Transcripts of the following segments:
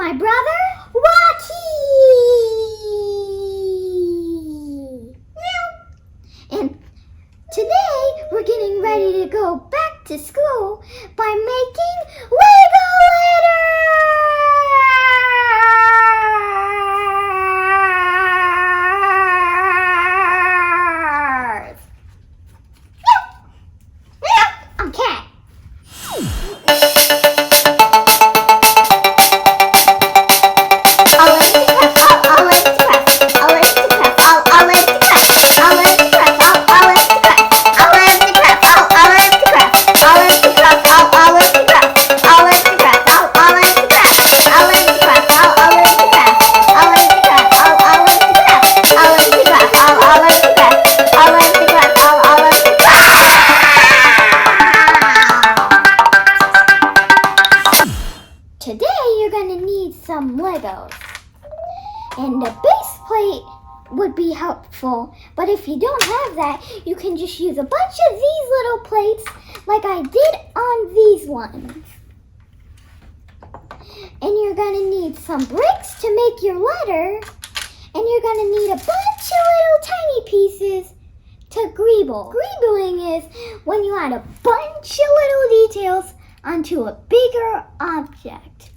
my brother, Rocky. And today we're getting ready to go back to school by making Lego letters. I'm cat. Today you're going to need some Legos, and the base plate would be helpful, but if you don't have that, you can just use a bunch of these little plates like I did on these ones. And you're going to need some bricks to make your letter, and you're going to need a bunch of little tiny pieces to greeble. Greebling is when you add a bunch of little details onto a bigger object.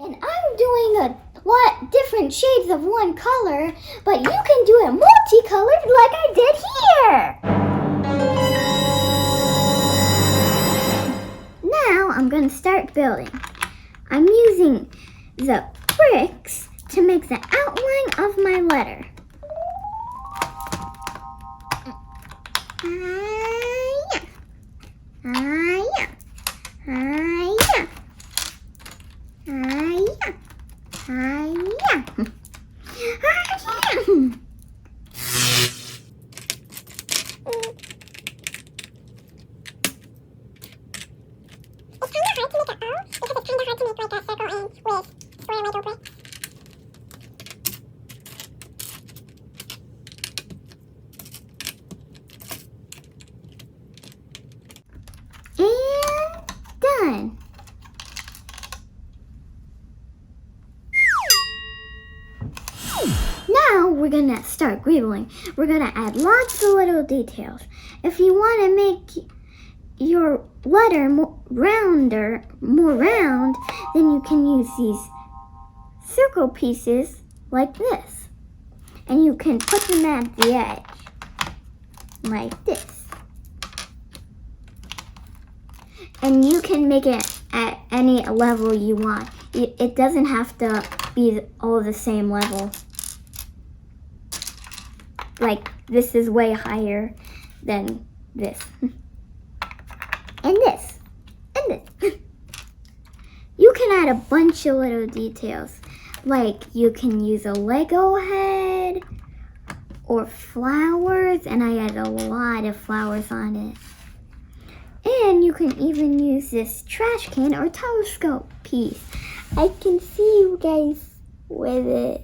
And I'm doing a lot different shades of one color, but you can do it multicolored like I did here. Now I'm going to start building. I'm using the bricks to make the outline of my letter. Done. Now we're gonna start greebling. We're gonna add lots of little details. If you want to make your letter more round, then you can use these circle pieces like this. And you can put them at the edge, like this. And you can make it at any level you want. It doesn't have to be all the same level. Like this is way higher than this. And this. And this. You can add a bunch of little details. Like you can use a Lego head or flowers, and I add a lot of flowers on it. And you can even use this trash can or telescope piece. I can see you guys with it.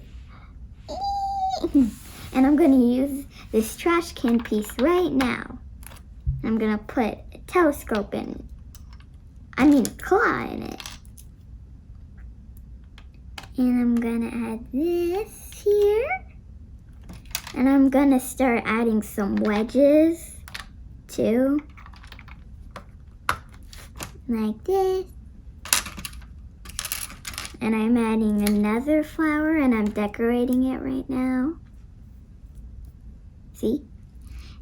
And I'm going to use this trash can piece right now. I'm going to put a telescope in it. I mean a claw in it. And I'm going to add this here. And I'm going to start adding some wedges too. Like this. And I'm adding another flower and I'm decorating it right now. See?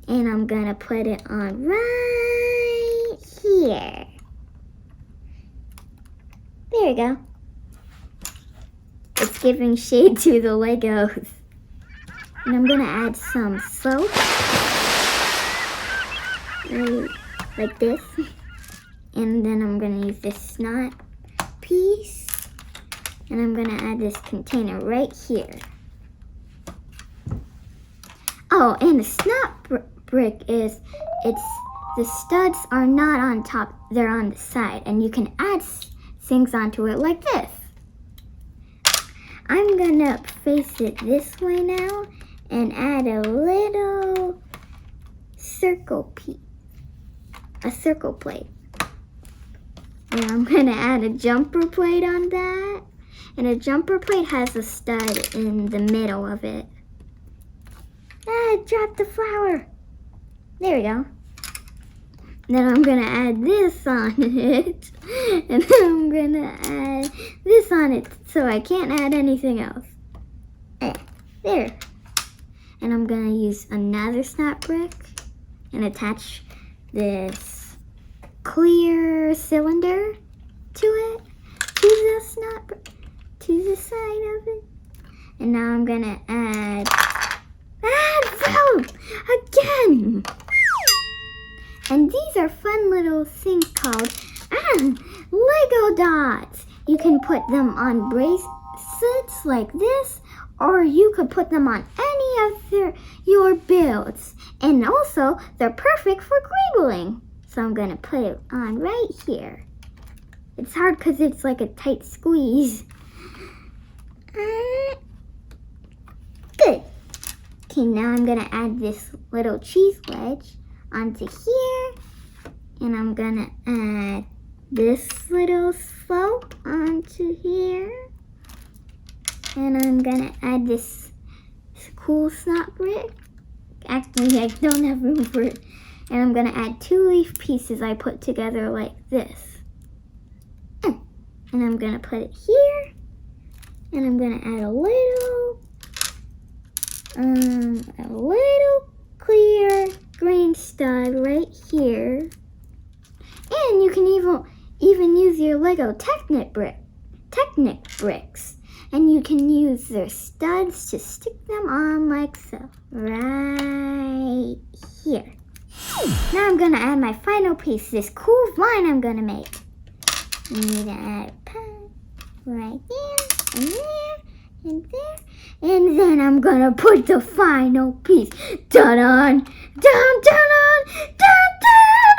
And I'm gonna put it on right here. There you go. It's giving shade to the Legos. And I'm gonna add some soap. Like this. And then I'm going to use this snot piece. And I'm going to add this container right here. Oh, and the snot brick is, the studs are not on top, they're on the side. And you can add things onto it like this. I'm going to face it this way now and add a little circle piece, a circle plate. And I'm going to add a jumper plate on that. And a jumper plate has a stud in the middle of it. I dropped the flower. There we go. Then I'm going to add this on it. And then I'm going to add this on it so I can't add anything else. There. And I'm going to use another snap brick and attach this clear cylinder to it, to the snap, to the side of it. And now I'm going to add foam again. And these are fun little things called Lego dots. You can put them on bracelets like this, or you could put them on any of your builds. And also, they're perfect for greebling. So I'm going to put it on right here. It's hard because it's like a tight squeeze. Good. Okay, now I'm going to add this little cheese wedge onto here. And I'm going to add this little slope onto here. And I'm going to add this cool snap brick. Actually, I don't have room for it. And I'm going to add 2 leaf pieces I put together like this. And I'm going to put it here. And I'm going to add a little clear green stud right here. And you can even use your Lego Technic bricks. And you can use their studs to stick them on like so. Right here. Now I'm going to add my final piece, this cool vine I'm going to make. You need to add a pad right there, and there, and there. And then I'm going to put the final piece. Dun-dun, dun-dun, dun-dun,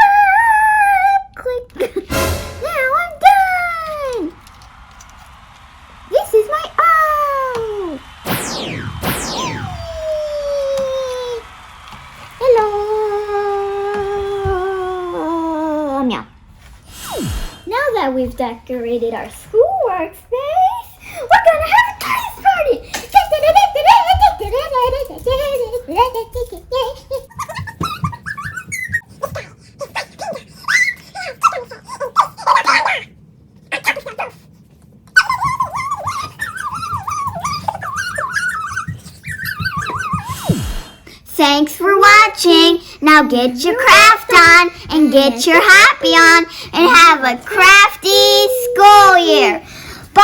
click. Now I'm done. This is my O. Hello. Meow. Now that we've decorated our school workspace, we're gonna have a dance party. Thanks for watching. Now get your craft on and get your happy on and have a crafty school year. Bye!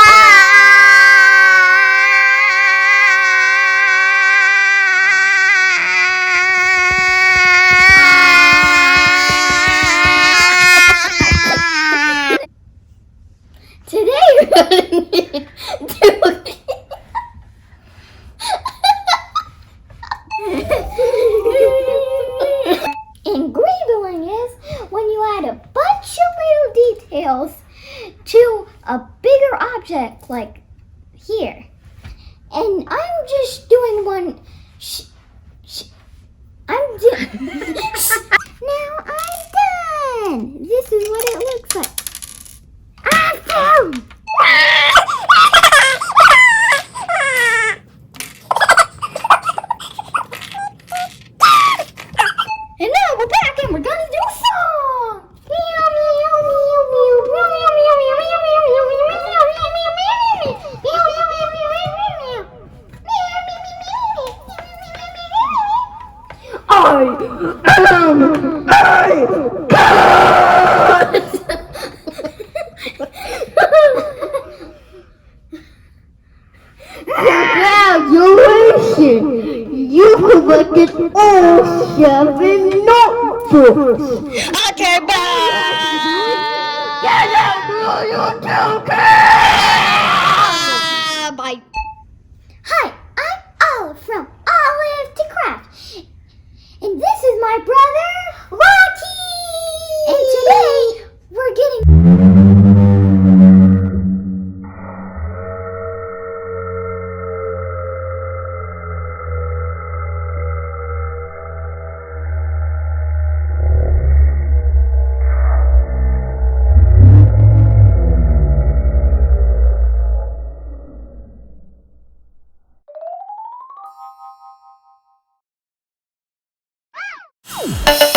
Today we're going to do And greebling is when you add a bunch of little details to a bigger object like here. And I'm just doing one. Now I'm done. This is what it looks like. Boom! And now we're back and we're gonna do a song! Congratulations! You collected all 7 notebooks! Okay, bye! Bye! Hi, I'm Olive from Olive to Craft. And this is my brother, Rocky! And today, we're getting... bye.